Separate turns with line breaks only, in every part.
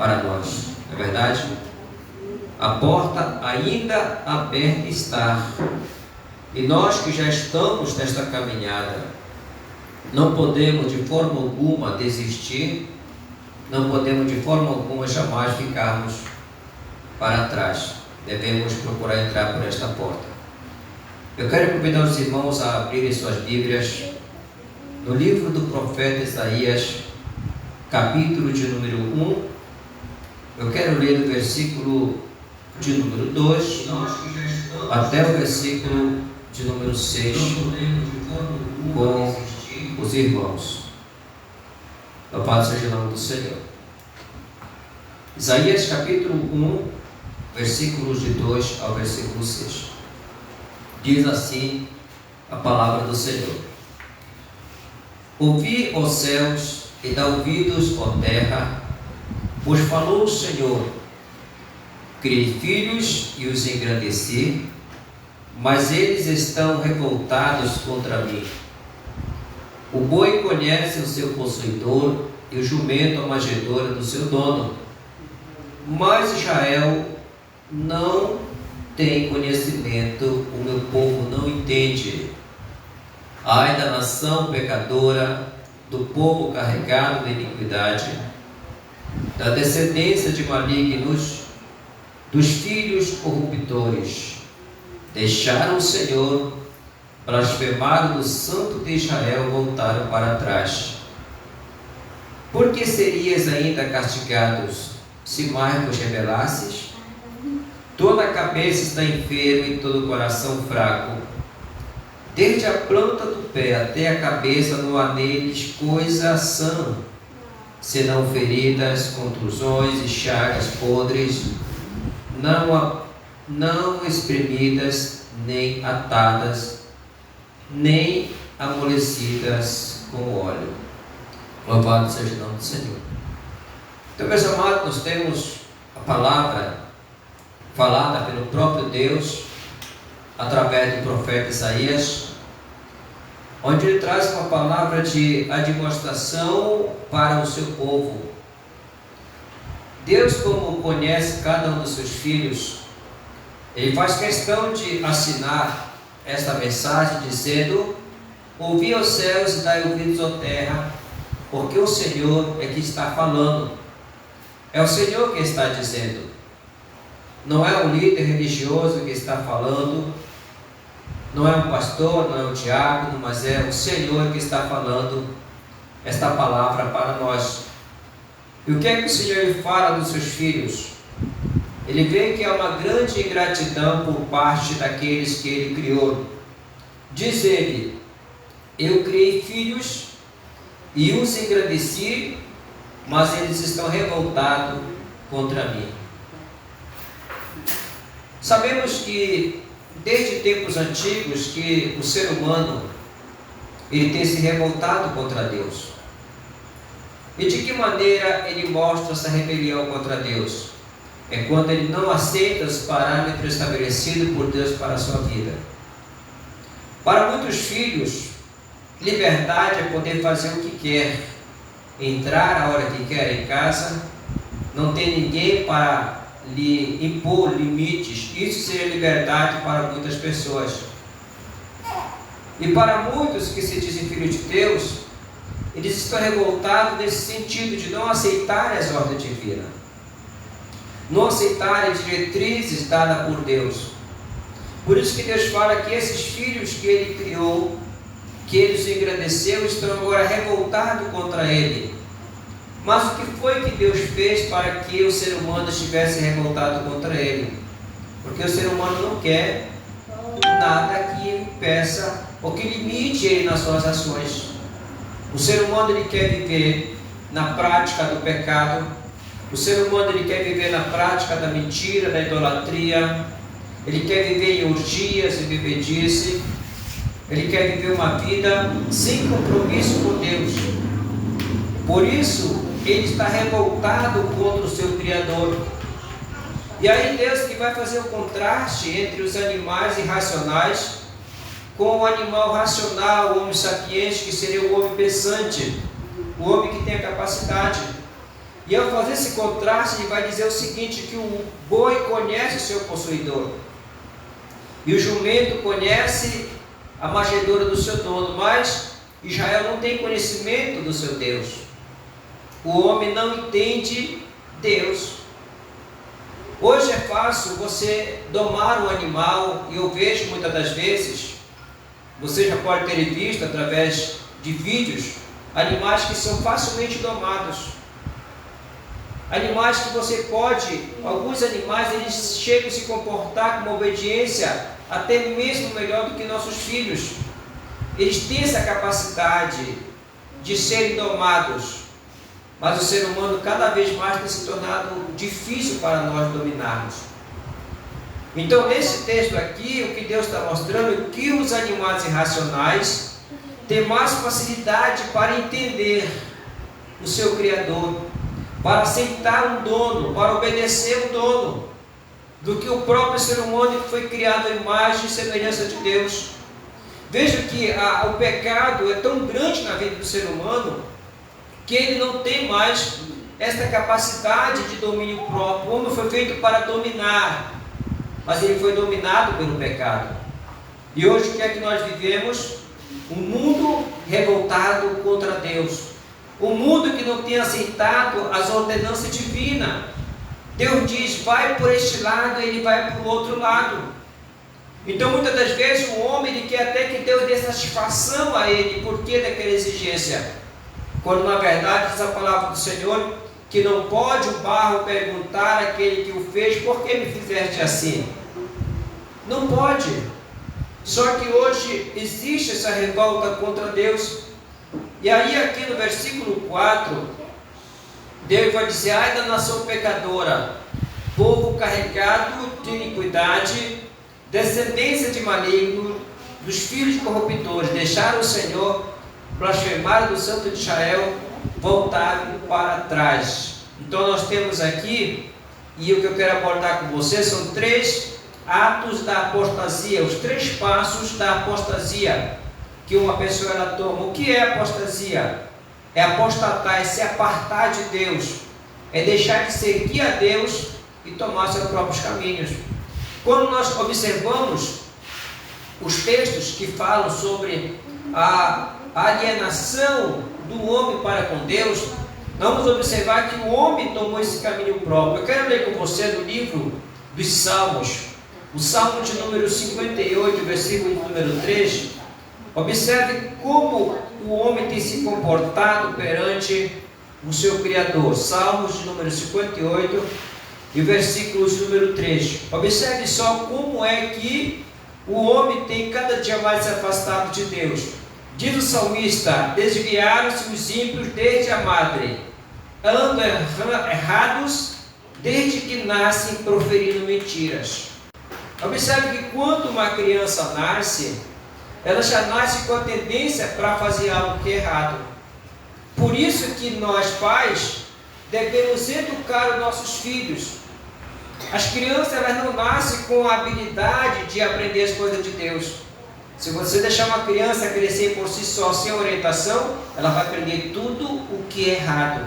para nós, não é verdade? A porta ainda aberta está, e nós que já estamos nesta caminhada, não podemos de forma alguma desistir, não podemos de forma alguma jamais ficarmos para trás. Devemos procurar entrar por esta porta. Eu quero convidar os irmãos a abrirem suas Bíblias no livro do profeta Isaías, capítulo de número 1. Eu quero ler do versículo de número 2 até o versículo de número 6 com os irmãos. Louvado seja o nome do Senhor. Isaías capítulo 1, versículos de 2 ao versículo 6. Diz assim a palavra do Senhor: Ouvi, ó céus, e dá ouvidos, ó terra, pois falou o Senhor. Criei filhos e os engrandeci, mas eles estão revoltados contra mim. O boi conhece o seu possuidor, e o jumento a manjedoura do seu dono, mas Israel não tem conhecimento, o meu povo não entende. Ai da nação pecadora, do povo carregado de iniquidade, da descendência de malignos, dos filhos corruptores. Deixaram o Senhor, blasfemaram do Santo de Israel, voltaram para trás. Por que serias ainda castigados, se mais vos rebelasses? Toda a cabeça está enferma e todo o coração fraco. Desde a planta do pé até a cabeça não há neles coisa sã, senão feridas, contusões e chagas podres, não espremidas, nem atadas, nem amolecidas com óleo. Louvado seja o nome do Senhor. Então, meus amados, nós temos a palavra falada pelo próprio Deus através do profeta Isaías, onde ele traz uma palavra de admoestação para o seu povo. Deus, como conhece cada um dos seus filhos, ele faz questão de assinar esta mensagem dizendo: ouvi aos céus e dai ouvidos à terra, porque o Senhor é que está falando. É o Senhor que está dizendo. Não é um líder religioso que está falando, não é um pastor, não é um diácono, mas é o Senhor que está falando esta palavra para nós. E o que é que o Senhor fala dos seus filhos? Ele vê que há uma grande ingratidão por parte daqueles que ele criou. Diz ele: eu criei filhos e os engrandeci, mas eles estão revoltados contra mim. Sabemos que desde tempos antigos que o ser humano ele tem se revoltado contra Deus. E de que maneira ele mostra essa rebelião contra Deus? É quando ele não aceita os parâmetros estabelecidos por Deus para a sua vida. Para muitos filhos, liberdade é poder fazer o que quer, entrar a hora que quer em casa, não tem ninguém para lhe impor limites. Isso seria liberdade para muitas pessoas. E para muitos que se dizem filhos de Deus, eles estão revoltados nesse sentido de não aceitarem as ordens divinas, não aceitarem diretrizes dadas por Deus. Por isso que Deus fala que esses filhos que Ele criou, que Ele os engrandeceu, estão agora revoltados contra Ele. Mas o que foi que Deus fez para que o ser humano estivesse revoltado contra Ele? Porque o ser humano não quer nada que impeça ou que limite ele nas suas ações. O ser humano ele quer viver na prática do pecado. O ser humano ele quer viver na prática da mentira, da idolatria. Ele quer viver em orgias e bebedice. Ele quer viver uma vida sem compromisso com Deus. Por isso, ele está revoltado contra o seu Criador. E aí Deus que vai fazer o contraste entre os animais irracionais com o animal racional, o homem sapiente, que seria o homem pensante, o homem que tem a capacidade. E ao fazer esse contraste, ele vai dizer o seguinte, que o boi conhece o seu possuidor, e o jumento conhece a manjedoura do seu dono, mas Israel não tem conhecimento do seu Deus. O homem não entende Deus. Hoje é fácil você domar um animal, e eu vejo muitas das vezes, você já pode ter visto através de vídeos, animais que são facilmente domados. Animais que você pode, alguns animais eles chegam a se comportar com uma obediência até mesmo melhor do que nossos filhos. Eles têm essa capacidade de serem domados, mas o ser humano cada vez mais tem se tornado difícil para nós dominarmos. Então, nesse texto aqui, o que Deus está mostrando é que os animais irracionais têm mais facilidade para entender o seu Criador, para aceitar um dono, para obedecer um dono, do que o próprio ser humano que foi criado à imagem e semelhança de Deus. Veja que o pecado é tão grande na vida do ser humano, que ele não tem mais esta capacidade de domínio próprio. O homem foi feito para dominar, mas ele foi dominado pelo pecado. E hoje o que é que nós vivemos? Um mundo revoltado contra Deus. Um mundo que não tem aceitado as ordenanças divinas. Deus diz, vai por este lado, e ele vai para o outro lado. Então muitas das vezes o homem ele quer até que Deus dê satisfação a ele, por que daquela exigência? Quando na verdade diz a palavra do Senhor, que não pode o barro perguntar àquele que o fez, por que me fizeste assim? Não pode. Só que hoje existe essa revolta contra Deus. E aí aqui no versículo 4, Deus vai dizer, ai da nação pecadora, povo carregado de iniquidade, descendência de maligno, dos filhos de corruptores, deixaram o Senhor, blasfemaram do Santo de Israel, voltaram para trás. Então nós temos aqui, e o que eu quero abordar com você são 3 atos da apostasia, os 3 passos da apostasia que uma pessoa ela toma. O que é apostasia? É apostatar, é se apartar de Deus, é deixar de seguir a Deus e tomar seus próprios caminhos. Quando nós observamos os textos que falam sobre a alienação do homem para com Deus, vamos observar que o homem tomou esse caminho próprio. Eu quero ler com você no livro dos Salmos, o Salmo de número 58, versículo de número 3. Observe como o homem tem se comportado perante o seu Criador. Salmos de número 58 e versículos de número 3. Observe só como é que o homem tem cada dia mais se afastado de Deus. Diz o salmista, desviaram-se os ímpios desde a madre, andam errados desde que nascem proferindo mentiras. Observe que quando uma criança nasce, ela já nasce com a tendência para fazer algo que é errado. Por isso que nós pais devemos educar os nossos filhos. As crianças elas não nascem com a habilidade de aprender as coisas de Deus. Se você deixar uma criança crescer por si só, sem orientação, ela vai aprender tudo o que é errado.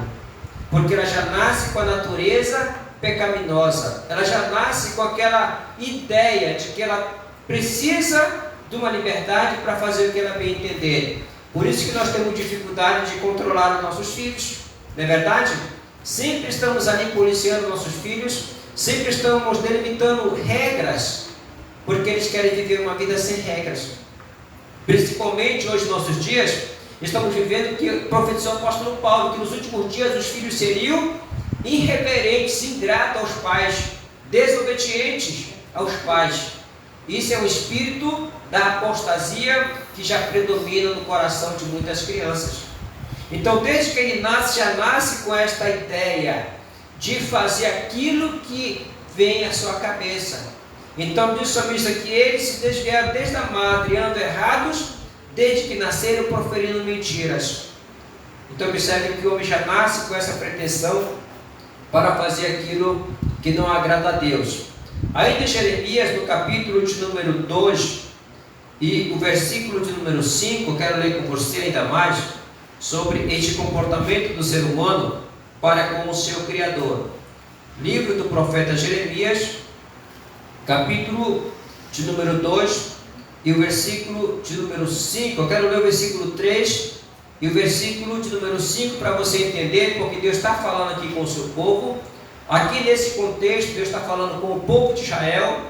Porque ela já nasce com a natureza pecaminosa. Ela já nasce com aquela ideia de que ela precisa de uma liberdade para fazer o que ela bem entender. Por isso que nós temos dificuldade de controlar os nossos filhos. Não é verdade? Sempre estamos ali policiando nossos filhos, sempre estamos delimitando regras, porque eles querem viver uma vida sem regras. Principalmente hoje, nos nossos dias, estamos vivendo o que profetizou o apóstolo Paulo, que nos últimos dias os filhos seriam irreverentes, ingratos aos pais, desobedientes aos pais. Isso é um espírito da apostasia que já predomina no coração de muitas crianças. Então, desde que ele nasce, já nasce com esta ideia de fazer aquilo que vem à sua cabeça. Então, diz o salmista que eles se desviaram desde a madre, andam errados, desde que nasceram proferindo mentiras. Então, observe que o homem já nasce com essa pretensão para fazer aquilo que não agrada a Deus. Ainda em Jeremias, no capítulo de número 2 e o versículo de número 5, eu quero ler com você ainda mais sobre este comportamento do ser humano. para com o seu Criador. Livro do profeta Jeremias, capítulo de número 2 e o versículo de número 5. Eu quero ler o versículo 3 e o versículo de número 5 para você entender, porque Deus está falando aqui com o seu povo. Aqui nesse contexto, Deus está falando com o povo de Israel,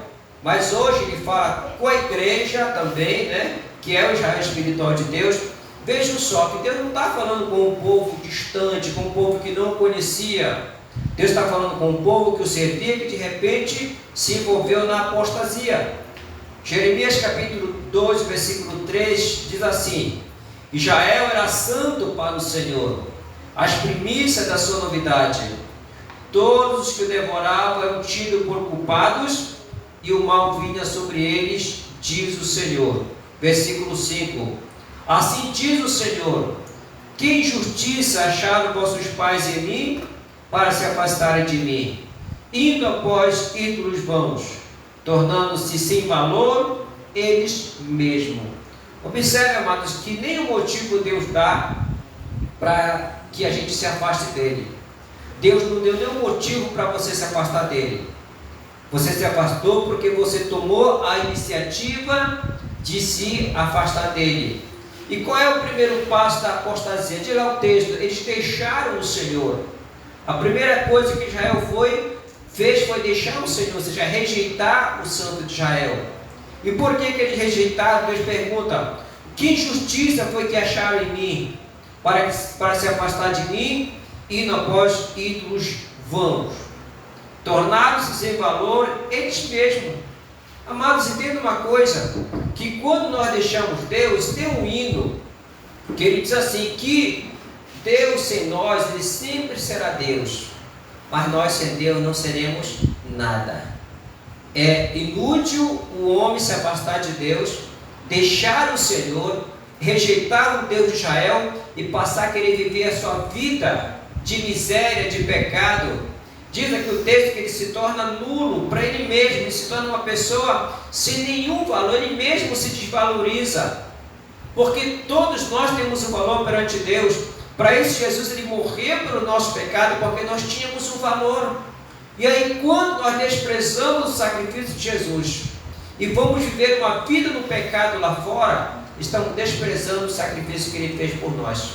mas hoje Ele fala com a igreja também, né? Que é o Israel espiritual de Deus. Vejam só que Deus não está falando com um povo distante, com um povo que não conhecia. Deus está falando com um povo que o servia, que de repente se envolveu na apostasia. Jeremias capítulo 2, versículo 3 diz assim: Israel era santo para o Senhor, as primícias da sua novidade. Todos os que o devoravam eram tidos por culpados, e o mal vinha sobre eles, diz o Senhor. Versículo 5: Assim diz o Senhor: que injustiça acharam vossos pais em mim, para se afastarem de mim, indo após ídolos vãos, tornando-se sem valor eles mesmos. Observe, amados, que nenhum motivo Deus dá para que a gente se afaste dele. Deus não deu nenhum motivo para você se afastar dele. Você se afastou porque você tomou a iniciativa de se afastar dele. E qual é o primeiro passo da apostasia? Diz lá o texto: eles deixaram o Senhor. A primeira coisa que Israel fez foi deixar o Senhor, ou seja, rejeitar o Santo de Israel. E por que eles rejeitaram? Deus pergunta: que injustiça foi que acharam em mim, para se afastar de mim, indo após ídolos vãos? Tornaram-se sem valor eles mesmos. Amados, entenda uma coisa, que quando nós deixamos Deus, tem um hino, que ele diz assim, que Deus sem nós, Ele sempre será Deus, mas nós sem Deus não seremos nada. É inútil o homem se afastar de Deus, deixar o Senhor, rejeitar o Deus de Israel e passar a querer viver a sua vida de miséria, de pecado. Diz aqui o texto que ele se torna nulo para ele mesmo, ele se torna uma pessoa sem nenhum valor, ele mesmo se desvaloriza, porque todos nós temos um valor perante Deus. Para isso Jesus ele morreu pelo nosso pecado, porque nós tínhamos um valor. E aí quando nós desprezamos o sacrifício de Jesus e vamos viver uma vida no pecado lá fora, estamos desprezando o sacrifício que Ele fez por nós.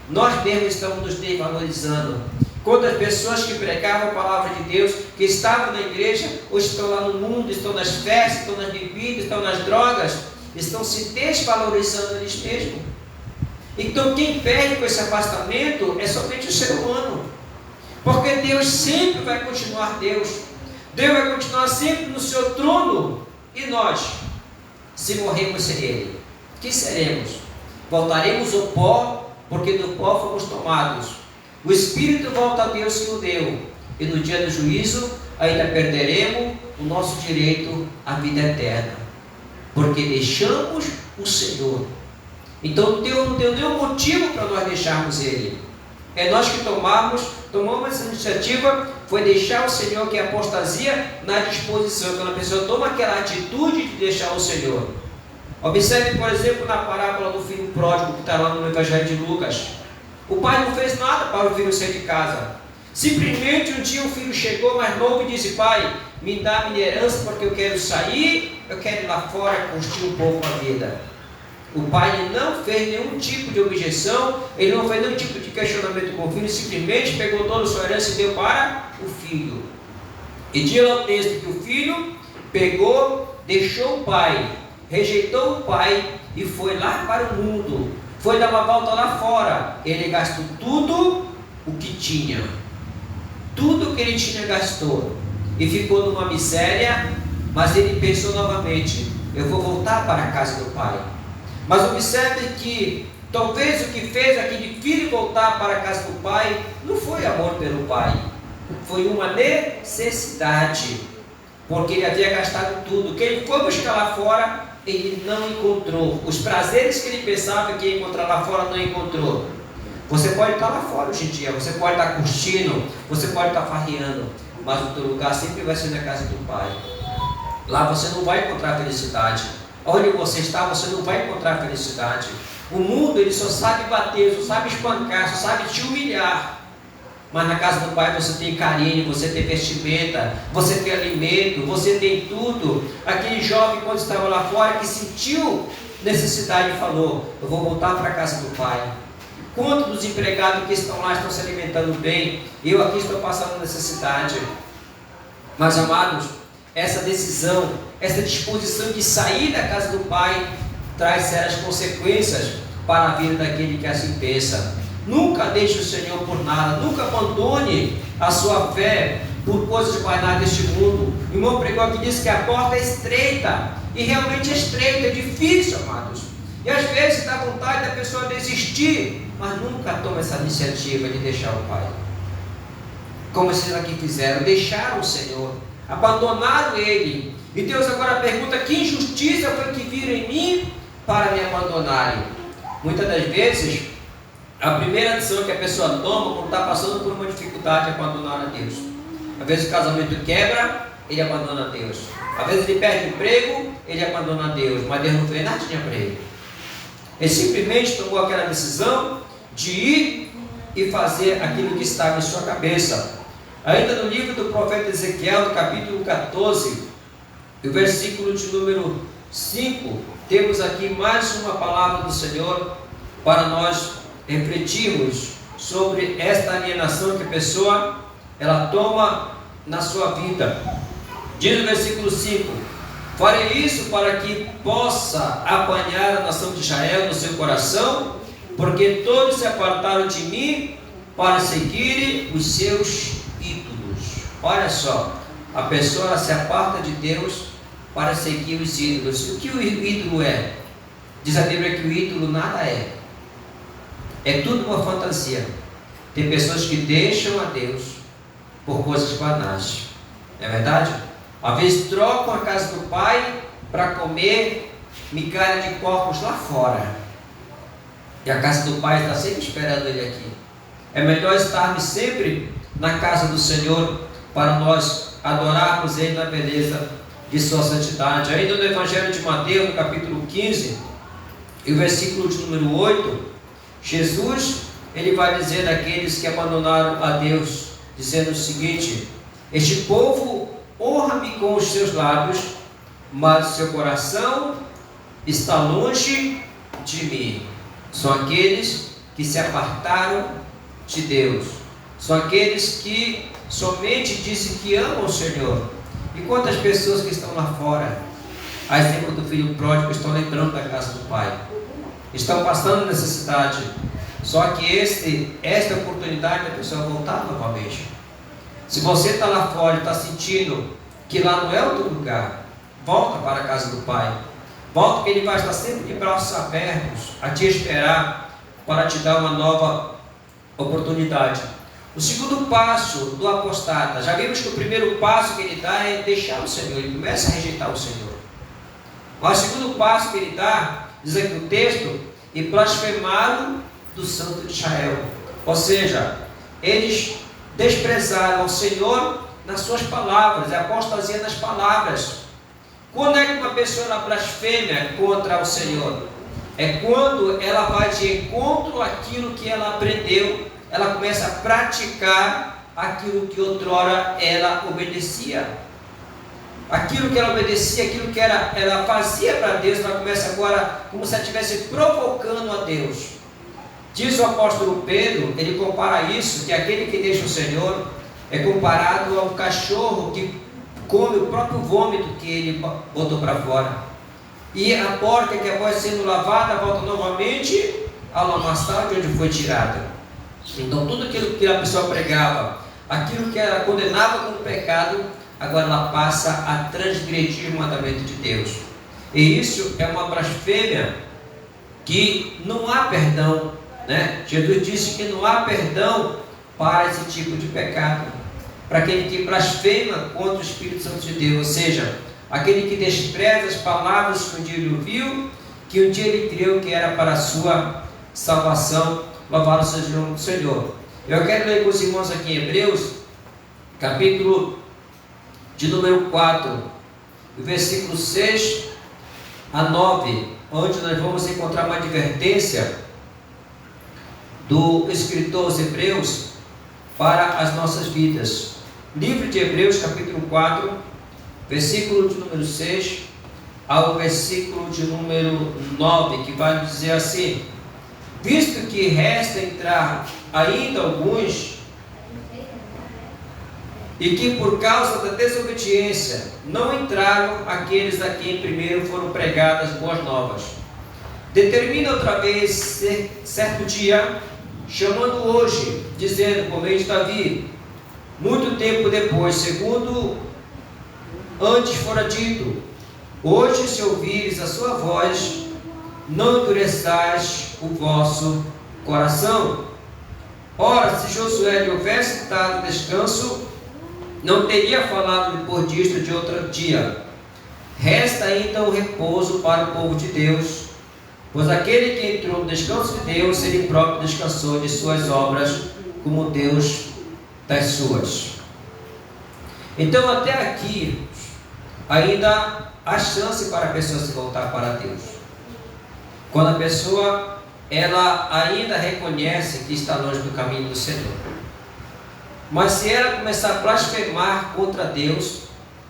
Nós mesmos estamos nos desvalorizando. Quantas pessoas que pregavam a palavra de Deus, que estavam na igreja, hoje estão lá no mundo, estão nas festas, estão nas bebidas, estão nas drogas, estão se desvalorizando eles mesmos. Então quem perde com esse afastamento é somente o ser humano, porque Deus sempre vai continuar Deus, Deus vai continuar sempre no seu trono, e nós, se morrermos sem Ele, que seremos? Voltaremos ao pó, porque do pó fomos tomados. O Espírito volta a Deus que o deu, e no dia do juízo ainda perderemos o nosso direito à vida eterna, porque deixamos o Senhor. Então Deus não deu nenhum motivo para nós deixarmos Ele. É nós que tomamos essa iniciativa, foi deixar o Senhor, que é apostasia, na disposição. Quando a pessoa toma aquela atitude de deixar o Senhor. Observe, por exemplo, na parábola do filho pródigo, que está lá no Evangelho de Lucas. O pai não fez nada para o filho sair de casa. Simplesmente um dia o filho chegou mais novo e disse: pai, me dá a minha herança porque eu quero sair, eu quero ir lá fora curtir um pouco a vida. O pai não fez nenhum tipo de objeção, ele não fez nenhum tipo de questionamento com o filho, simplesmente pegou toda a sua herança e deu para o filho. E diz lá o texto que o filho pegou, deixou o pai, rejeitou o pai e foi lá para o mundo. Foi dar uma volta lá fora. Ele gastou tudo o que tinha. Tudo que ele tinha gastou. E ficou numa miséria, mas ele pensou novamente: eu vou voltar para a casa do pai. Mas observe que talvez o que fez aquele filho voltar para a casa do pai não foi amor pelo pai, foi uma necessidade, porque ele havia gastado tudo. Que ele foi buscar lá fora, ele não encontrou. Os prazeres que ele pensava que ia encontrar lá fora, não encontrou. Você pode estar lá fora hoje em dia, você pode estar curtindo, você pode estar farreando, mas o teu lugar sempre vai ser na casa do pai. Lá você não vai encontrar felicidade. Onde você está, você não vai encontrar felicidade. O mundo, ele só sabe bater, só sabe espancar, só sabe te humilhar. Mas na casa do Pai você tem carinho, você tem vestimenta, você tem alimento, você tem tudo. Aquele jovem, quando estava lá fora, que sentiu necessidade, falou: eu vou voltar para a casa do Pai. Quantos dos empregados que estão lá estão se alimentando bem? Eu aqui estou passando necessidade. Mas, amados, essa decisão, essa disposição de sair da casa do Pai traz sérias consequências para a vida daquele que assim pensa. Nunca deixe o Senhor por nada, nunca abandone a sua fé por coisas banais deste mundo. O irmão pregou aqui, disse que a porta é estreita, e realmente é estreita, é difícil, amados. E às vezes dá vontade da pessoa desistir, mas nunca toma essa iniciativa de deixar o Pai. Como esses aqui fizeram, deixaram o Senhor, abandonaram Ele. E Deus agora pergunta: que injustiça foi que viram em mim para me abandonarem? Muitas das vezes, a primeira decisão que a pessoa toma quando está passando por uma dificuldade é abandonar a Deus. Às vezes o casamento quebra, ele abandona a Deus. Às vezes ele perde o emprego, ele abandona a Deus. Mas Deus não fez nada para ele. Ele simplesmente tomou aquela decisão de ir e fazer aquilo que estava em sua cabeça. Ainda no livro do profeta Ezequiel, no capítulo 14, o versículo de número 5, temos aqui mais uma palavra do Senhor para nós refletirmos sobre esta alienação que a pessoa ela toma na sua vida. Diz no versículo 5: farei isso para que possa apanhar a nação de Israel no seu coração, porque todos se apartaram de mim para seguirem os seus ídolos. Olha só, a pessoa se aparta de Deus para seguir os ídolos. O que o ídolo é? Diz a Bíblia que o ídolo nada é. É tudo uma fantasia. Tem pessoas que deixam a Deus por coisas banais. É verdade? Às vezes trocam a casa do Pai para comer migalha de porcos lá fora. E a casa do Pai está sempre esperando ele aqui. É melhor estarmos sempre na casa do Senhor para nós adorarmos Ele na beleza de sua santidade. Ainda no Evangelho de Mateus, no capítulo 15, e o versículo de número 8, Jesus, ele vai dizer daqueles que abandonaram a Deus, dizendo o seguinte: este povo honra-me com os seus lábios, mas o seu coração está longe de mim. São aqueles que se apartaram de Deus, são aqueles que somente dizem que amam o Senhor. E quantas pessoas que estão lá fora, a exemplo do filho pródigo, estão lembrando da casa do Pai, estão passando necessidade, só que esta oportunidade da pessoa voltar novamente. Se você está lá fora e está sentindo que lá não é o teu lugar, volta para a casa do Pai. Volta, que Ele vai estar sempre de braços abertos a te esperar para te dar uma nova oportunidade. O segundo passo do apostata, já vimos que o primeiro passo que ele dá é deixar o Senhor, ele começa a rejeitar o Senhor. Mas o segundo passo que ele dá, diz aqui o texto: e blasfemaram do Santo de Israel. Ou seja, eles desprezaram o Senhor nas suas palavras, é apostasia nas palavras. Quando é que uma pessoa ela blasfema contra o Senhor? É quando ela vai de encontro àquilo que ela aprendeu, ela começa a praticar aquilo que outrora ela obedecia. Aquilo que ela obedecia, aquilo que ela fazia para Deus, ela começa agora como se ela estivesse provocando a Deus. Diz o apóstolo Pedro, ele compara isso, que aquele que deixa o Senhor é comparado a um cachorro que come o próprio vômito que ele botou para fora. E a porca que após sendo lavada volta novamente ao lamaçal de onde foi tirada. Então tudo aquilo que a pessoa pregava, aquilo que ela condenava como pecado, agora ela passa a transgredir o mandamento de Deus. E isso é uma blasfêmia que não há perdão, né? Jesus disse que não há perdão para esse tipo de pecado, para aquele que blasfema contra o Espírito Santo de Deus, ou seja, aquele que despreza as palavras que um dia ele ouviu, que um dia ele creu que era para a sua salvação. Louvado seja o nome do Senhor. Eu quero ler com os irmãos aqui em Hebreus, capítulo de número 4, versículo 6 a 9, onde nós vamos encontrar uma advertência do escritor aos Hebreus, para as nossas vidas. Livro de Hebreus, capítulo 4, versículo de número 6 ao versículo de número 9, que vai dizer assim: visto que resta entrar ainda alguns, e que por causa da desobediência não entraram aqueles a quem primeiro foram pregadas boas novas, determina outra vez certo dia, chamando hoje, dizendo, por meio de Davi, muito tempo depois, segundo antes fora dito: hoje, se ouvires a sua voz, não endureçais o vosso coração. Ora, se Josué lhe houvesse dado descanso, não teria falado depois disto de outro dia. Resta ainda o repouso para o povo de Deus, pois aquele que entrou no descanso de Deus, ele próprio descansou de suas obras, como Deus das suas. Então, até aqui, ainda há chance para a pessoa se voltar para Deus. Quando a pessoa, ela ainda reconhece que está longe do caminho do Senhor. Mas se ela começar a blasfemar contra Deus,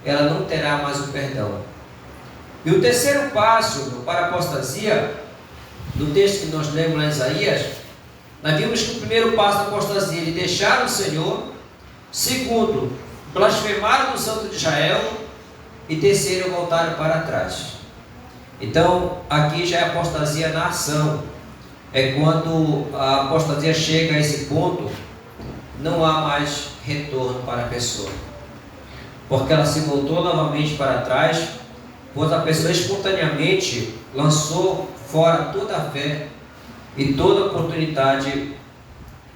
ela não terá mais o perdão. E o terceiro passo para a apostasia, no texto que nós lemos lá em Isaías, nós vimos que o primeiro passo da apostasia, ele deixaram o Senhor. Segundo, blasfemaram o Santo de Israel. E terceiro, voltaram para trás. Então, aqui já é apostasia na ação. É quando a apostasia chega a esse ponto, não há mais retorno para a pessoa, porque ela se voltou novamente para trás, pois a pessoa espontaneamente lançou fora toda a fé e toda oportunidade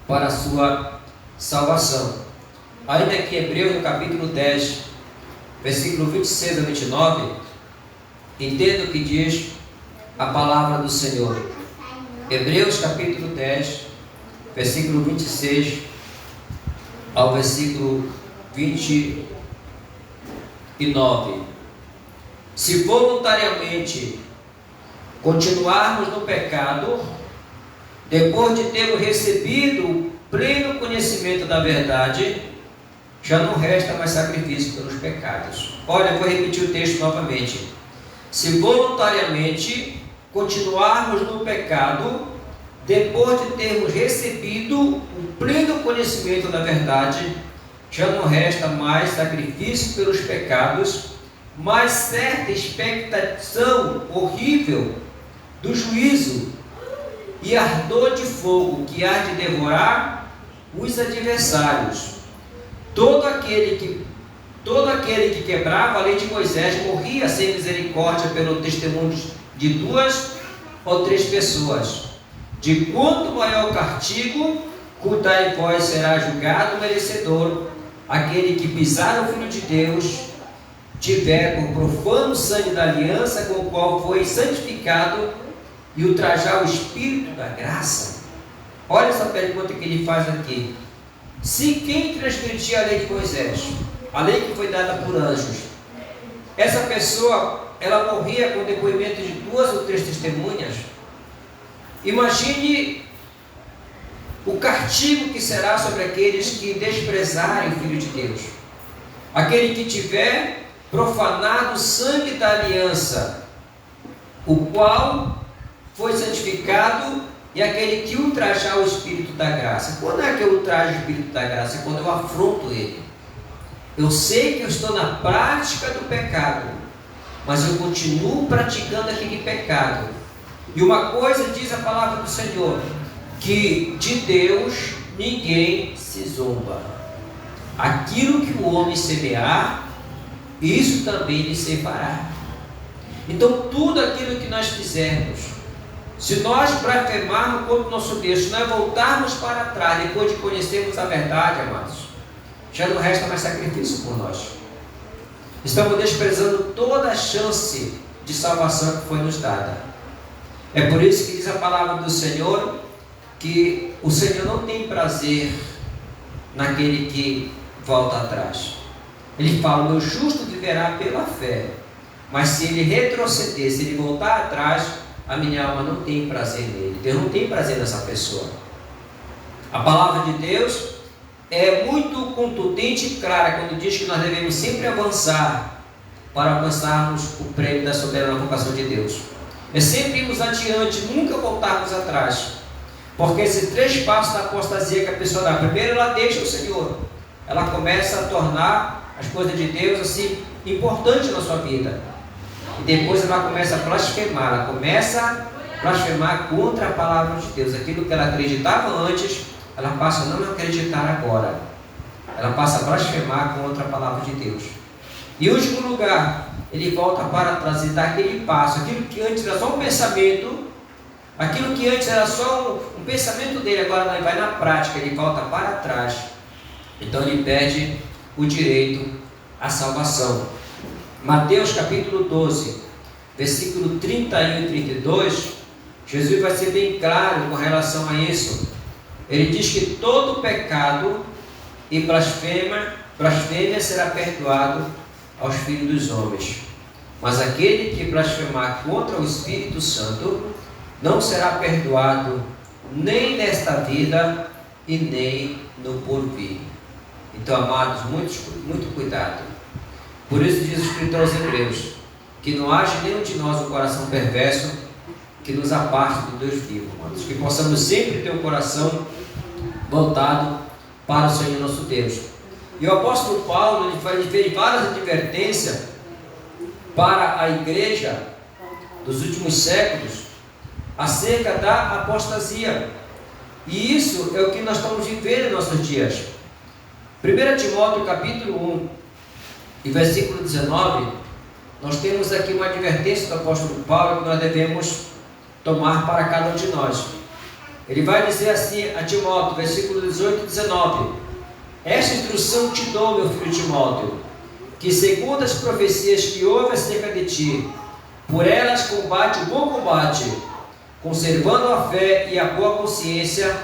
para a sua salvação. Ainda que Hebreus, no capítulo 10, versículo 26 a 29, entenda o que diz a palavra do Senhor. Hebreus capítulo 10, versículo 26 ao versículo 29. Se voluntariamente continuarmos no pecado, depois de termos recebido o pleno conhecimento da verdade, já não resta mais sacrifício pelos pecados. Olha, eu vou repetir o texto novamente. Se voluntariamente continuarmos no pecado, depois de termos recebido o pleno conhecimento da verdade, já não resta mais sacrifício pelos pecados, mas certa expectação horrível do juízo e ardor de fogo que há de devorar os adversários. Todo aquele que quebrava a lei de Moisés morria sem misericórdia pelo testemunho de 2 ou 3 pessoas. De quanto maior o castigo, cuidai vós será julgado merecedor aquele que pisar o Filho de Deus, tiver por profano o sangue da aliança com o qual foi santificado e ultrajar o Espírito da graça. Olha essa pergunta que ele faz aqui. Se quem transgredia a lei de Moisés, a lei que foi dada por anjos, essa pessoa, ela morria com o depoimento de 2 ou 3 testemunhas, imagine o castigo que será sobre aqueles que desprezarem o Filho de Deus. Aquele que tiver profanado o sangue da aliança, o qual foi santificado, e aquele que ultrajar o Espírito da graça. Quando é que eu ultrajo o Espírito da graça? É quando eu afronto ele. Eu sei que eu estou na prática do pecado, mas eu continuo praticando aquele pecado. E uma coisa diz a palavra do Senhor, que de Deus ninguém se zomba. Aquilo que o homem semear, isso também lhe ceifará. Então tudo aquilo que nós fizermos, se nós blasfemarmos contra o nosso Deus, se nós voltarmos para trás, depois de conhecermos a verdade, amados, já não resta mais sacrifício por nós. Estamos desprezando toda a chance de salvação que foi nos dada. É por isso que diz a palavra do Senhor, que o Senhor não tem prazer naquele que volta atrás. Ele fala: o meu justo viverá pela fé. Mas se ele retroceder, se ele voltar atrás, a minha alma não tem prazer nele. Deus não tem prazer nessa pessoa. A palavra de Deus, é muito contundente e clara quando diz que nós devemos sempre avançar para alcançarmos o prêmio da soberana vocação de Deus. É sempre irmos adiante, nunca voltarmos atrás. Porque esses 3 passos da apostasia que a pessoa dá, primeiro ela deixa o Senhor, ela começa a tornar as coisas de Deus assim importantes na sua vida, e depois ela começa a blasfemar, ela começa a blasfemar contra a palavra de Deus. Aquilo que ela acreditava antes, ela passa a não acreditar agora, ela passa a blasfemar contra a palavra de Deus. E em último lugar, ele volta para trás e dá aquele passo, aquilo que antes era só um pensamento, aquilo que antes era só um pensamento dele, agora vai na prática, ele volta para trás. Então ele perde o direito à salvação. Mateus capítulo 12, versículo 31 e 32, Jesus vai ser bem claro com relação a isso. Ele diz que todo pecado e blasfêmia será perdoado aos filhos dos homens, mas aquele que blasfemar contra o Espírito Santo não será perdoado nem nesta vida e nem no porvir. Então, amados, muito cuidado. Por isso diz o escritor aos Hebreus, que não haja nenhum de nós um coração perverso que nos aparte do Deus vivo, amados. Que possamos sempre ter um coração voltado para o Senhor nosso Deus. E o apóstolo Paulo ele fez várias advertências para a igreja dos últimos séculos acerca da apostasia. E isso é o que nós estamos vivendo em nossos dias. 1 Timóteo capítulo 1 e versículo 19, nós temos aqui uma advertência do apóstolo Paulo que nós devemos tomar para cada um de nós. Ele vai dizer assim a Timóteo, versículo 18 e 19: esta instrução te dou, meu filho Timóteo, que segundo as profecias que houve acerca de ti, por elas combate o bom combate, conservando a fé e a boa consciência,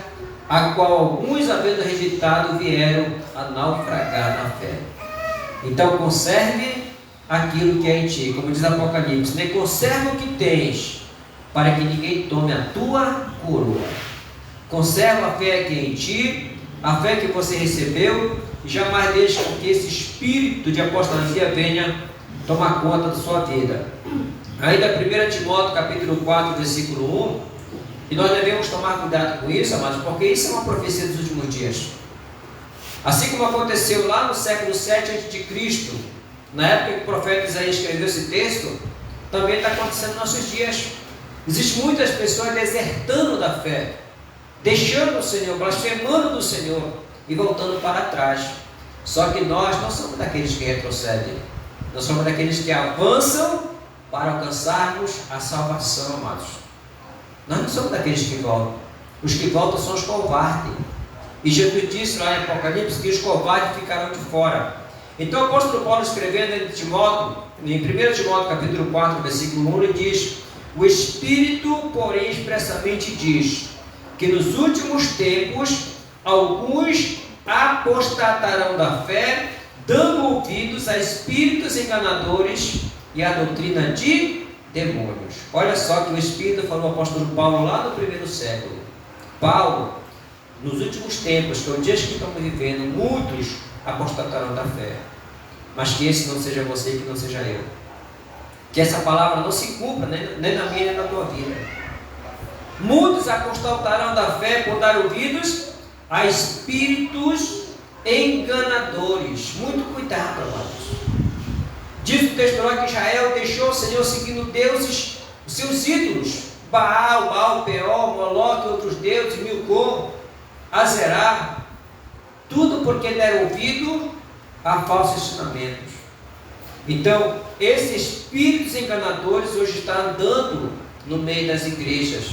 a qual alguns, havendo rejeitado, vieram a naufragar na fé. Então conserve aquilo que é em ti, como diz Apocalipse, né? Conserva o que tens, para que ninguém tome a tua coroa. Conserva a fé que é em ti, a fé que você recebeu, e jamais deixe que esse espírito de apostasia venha tomar conta da sua vida. Ainda 1 Timóteo capítulo 4, versículo 1, e nós devemos tomar cuidado com isso, amados, porque isso é uma profecia dos últimos dias. Assim como aconteceu lá no século 7 a.C., na época que o profeta Isaías escreveu esse texto, também está acontecendo nos nossos dias. Existem muitas pessoas desertando da fé, deixando o Senhor, blasfemando do Senhor e voltando para trás. Só que nós não somos daqueles que retrocedem, nós somos daqueles que avançam para alcançarmos a salvação, amados. Nós não somos daqueles que voltam. Os que voltam são os covardes. E Jesus disse lá em Apocalipse que os covardes ficarão de fora. Então o apóstolo Paulo, escrevendo em 1 Timóteo capítulo 4, versículo 1, ele diz: o Espírito, porém, expressamente diz que nos últimos tempos alguns apostatarão da fé, dando ouvidos a espíritos enganadores e a doutrina de demônios. Olha só que o Espírito falou ao apóstolo Paulo lá no primeiro século. Paulo, nos últimos tempos, que é o dia que estamos vivendo, muitos apostatarão da fé. Mas que esse não seja você e que não seja eu. Que essa palavra não se cumpra nem na minha nem na tua vida. Muitos apostatarão da fé por dar ouvidos a espíritos enganadores. Muito cuidado, amados. Diz o texto lá que Israel deixou o Senhor seguindo deuses, os seus ídolos, Baal, Peor, Moloque, outros deuses, Milcom, Azerá, tudo porque deram ouvido a falsos ensinamentos. Então, esses espíritos enganadores hoje estão andando no meio das igrejas.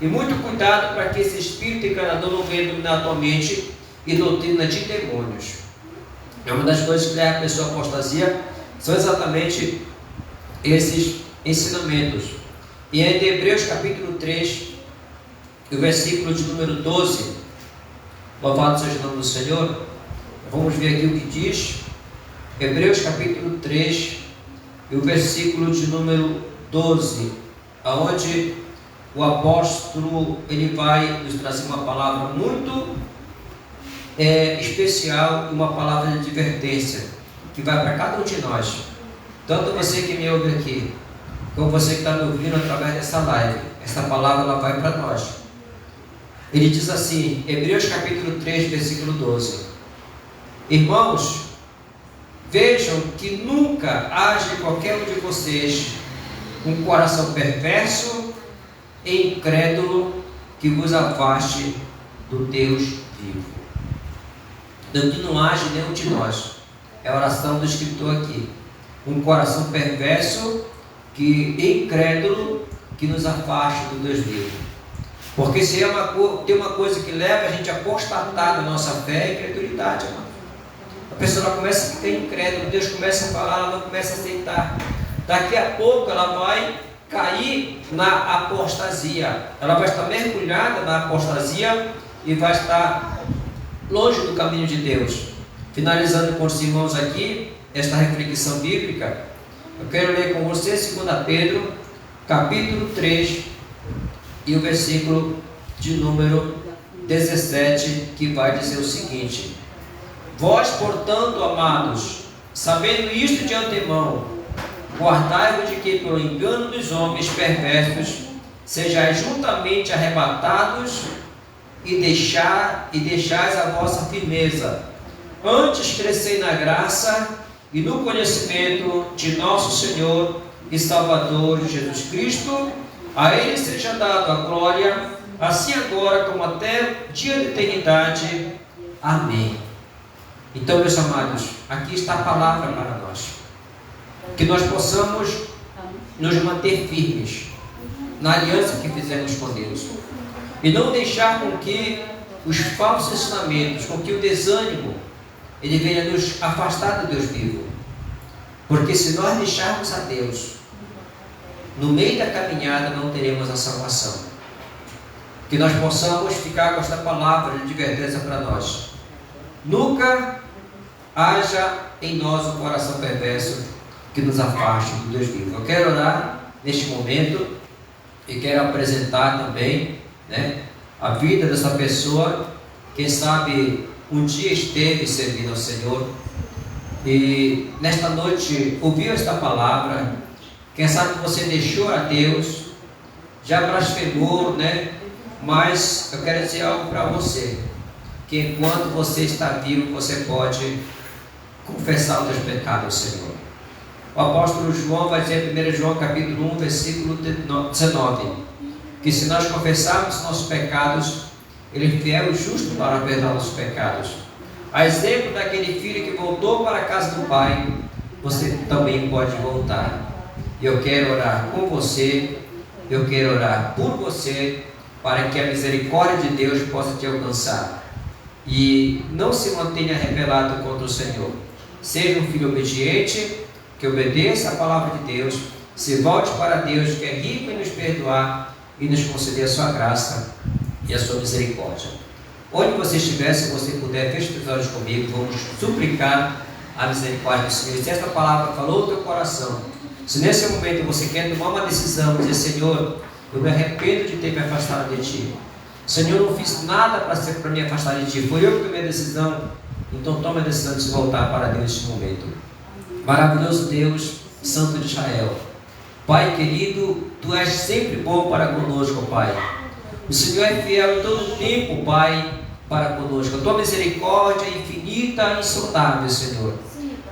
E muito cuidado para que esse espírito enganador não venha dominar a tua mente e doutrina de demônios. É uma das coisas que leva a pessoa à apostasia, são exatamente esses ensinamentos. E em Hebreus capítulo 3, o versículo de número 12, louvado seja o nome do Senhor, vamos ver aqui o que diz. Hebreus capítulo 3, e o versículo de número 12, aonde o apóstolo ele vai nos trazer uma palavra muito especial e uma palavra de advertência que vai para cada um de nós, tanto você que me ouve aqui, como você que está me ouvindo através dessa live. Essa palavra ela vai para nós. Ele diz assim, Hebreus capítulo 3, versículo 12: irmãos, vejam que nunca haja em qualquer um de vocês um coração perverso e incrédulo que vos afaste do Deus vivo. Então, que não haja nenhum de nós. É a oração do escritor aqui. Um coração perverso e incrédulo que nos afaste do Deus vivo. Porque se tem uma coisa que leva a gente a apostatar da nossa fé, é a incredulidade, irmão. A pessoa começa a ficar incrédula, Deus começa a falar, ela não começa a aceitar. Daqui a pouco ela vai cair na apostasia. Ela vai estar mergulhada na apostasia e vai estar longe do caminho de Deus. Finalizando com os irmãos aqui, esta reflexão bíblica, eu quero ler com você 2 Pedro, capítulo 3, e o versículo de número 17, que vai dizer o seguinte: vós, portanto, amados, sabendo isto de antemão, guardai-vos de que pelo engano dos homens perversos sejais juntamente arrebatados e deixais a vossa firmeza. Antes crescei na graça e no conhecimento de nosso Senhor e Salvador Jesus Cristo. A Ele seja dado a glória, assim agora como até dia de eternidade. Amém. Então, meus amados, aqui está a palavra para nós. Que nós possamos nos manter firmes na aliança que fizemos com Deus. E não deixar com que os falsos ensinamentos, com que o desânimo, ele venha nos afastar do Deus vivo. Porque se nós deixarmos a Deus, no meio da caminhada não teremos a salvação. Que nós possamos ficar com esta palavra de advertência para nós. Nunca haja em nós um coração perverso que nos afaste do Deus vivo. Eu quero orar neste momento e quero apresentar também, a vida dessa pessoa. Quem sabe um dia esteve servindo ao Senhor e nesta noite ouviu esta palavra. Quem sabe você deixou a Deus, já blasfemou, mas eu quero dizer algo para você, que enquanto você está vivo, você pode confessar os seus pecados ao Senhor. O apóstolo João vai dizer em 1 João capítulo 1, versículo 19, que se nós confessarmos nossos pecados, Ele é fiel e justo para perdoar nossos pecados. A exemplo daquele filho que voltou para a casa do pai, você também pode voltar. Eu quero orar com você, eu quero orar por você, para que a misericórdia de Deus possa te alcançar e não se mantenha rebelado contra o Senhor. Seja um filho obediente, que obedeça a palavra de Deus, se volte para Deus, que é rico em nos perdoar e nos conceder a sua graça e a sua misericórdia. Onde você estiver, se você puder, feche os olhos comigo, vamos suplicar a misericórdia do Senhor. Se esta palavra falou no teu coração, se nesse momento você quer tomar uma decisão, dizer: Senhor, eu me arrependo de ter me afastado de Ti. Senhor, eu não fiz nada para me afastar de Ti, foi eu que tomei a decisão. Então tome a decisão de se voltar para Deus neste momento. Maravilhoso Deus, Santo de Israel, Pai querido, Tu és sempre bom para conosco, Pai. O Senhor é fiel em todo tempo, Pai, para conosco. A Tua misericórdia é infinita e insondável, Senhor.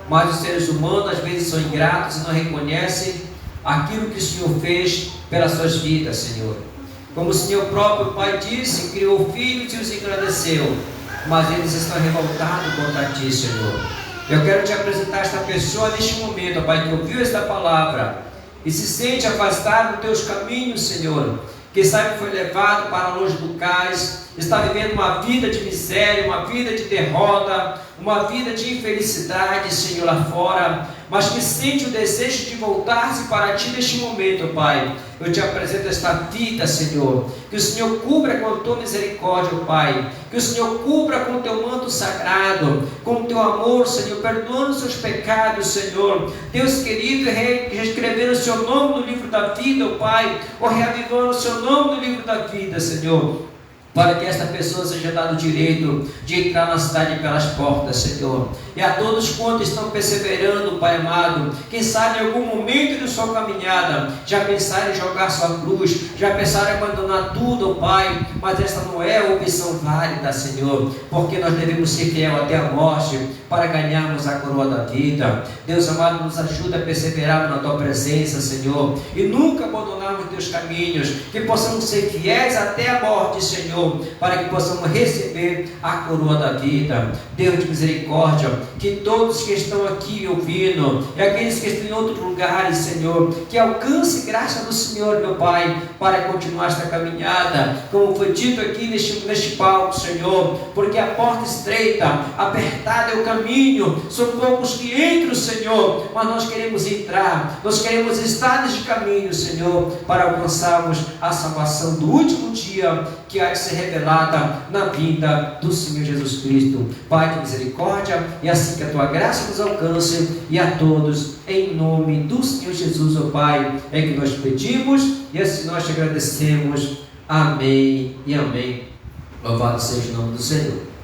Mas os seres humanos às vezes são ingratos e não reconhecem aquilo que o Senhor fez pelas suas vidas, Senhor. Como o Senhor próprio Pai disse, criou filhos e os engrandeceu, mas eles estão revoltados contra Ti, Senhor. Eu quero Te apresentar esta pessoa neste momento, Pai, que ouviu esta palavra e se sente afastado dos Teus caminhos, Senhor. Que sabe que foi levado para longe do cais, está vivendo uma vida de miséria, uma vida de derrota, uma vida de infelicidade, Senhor, lá fora, mas que sente o desejo de voltar-se para Ti neste momento, Pai. Eu Te apresento esta vida, Senhor, que o Senhor cubra com a Tua misericórdia, Pai, que o Senhor cubra com o Teu manto sagrado, com o Teu amor, Senhor, perdoando os seus pecados, Senhor, Deus querido, reescrevendo o Seu nome no livro da vida, Pai, ou reavivando o Seu nome no livro da vida, Senhor. para que esta pessoa seja dado o direito de entrar na cidade pelas portas, Senhor. E a todos quantos estão perseverando, Pai amado, quem sabe em algum momento de sua caminhada, já pensaram em jogar sua cruz, já pensaram em abandonar tudo, Pai, mas esta não é a opção válida, Senhor, porque nós devemos ser fiel até a morte, para ganharmos a coroa da vida. Deus amado, nos ajuda a perseverar na Tua presença, Senhor, e nunca abandonarmos Teus caminhos, que possamos ser fiéis até a morte, Senhor, para que possamos receber a coroa da vida. Deus de misericórdia, que todos que estão aqui ouvindo, e aqueles que estão em outros lugares, Senhor, que alcance graça do Senhor, meu Pai, para continuar esta caminhada, como foi dito aqui neste palco, Senhor, porque a porta estreita, apertada é o caminho, são poucos que entram, Senhor, mas nós queremos entrar, nós queremos estar neste caminho, Senhor, para alcançarmos a salvação do último dia, que há de ser revelada na vinda do Senhor Jesus Cristo. Pai de misericórdia, e assim que a Tua graça nos alcance, e a todos, em nome do Senhor Jesus, ó Pai, é que nós pedimos, e assim nós te agradecemos. Amém e amém. Louvado seja o nome do Senhor.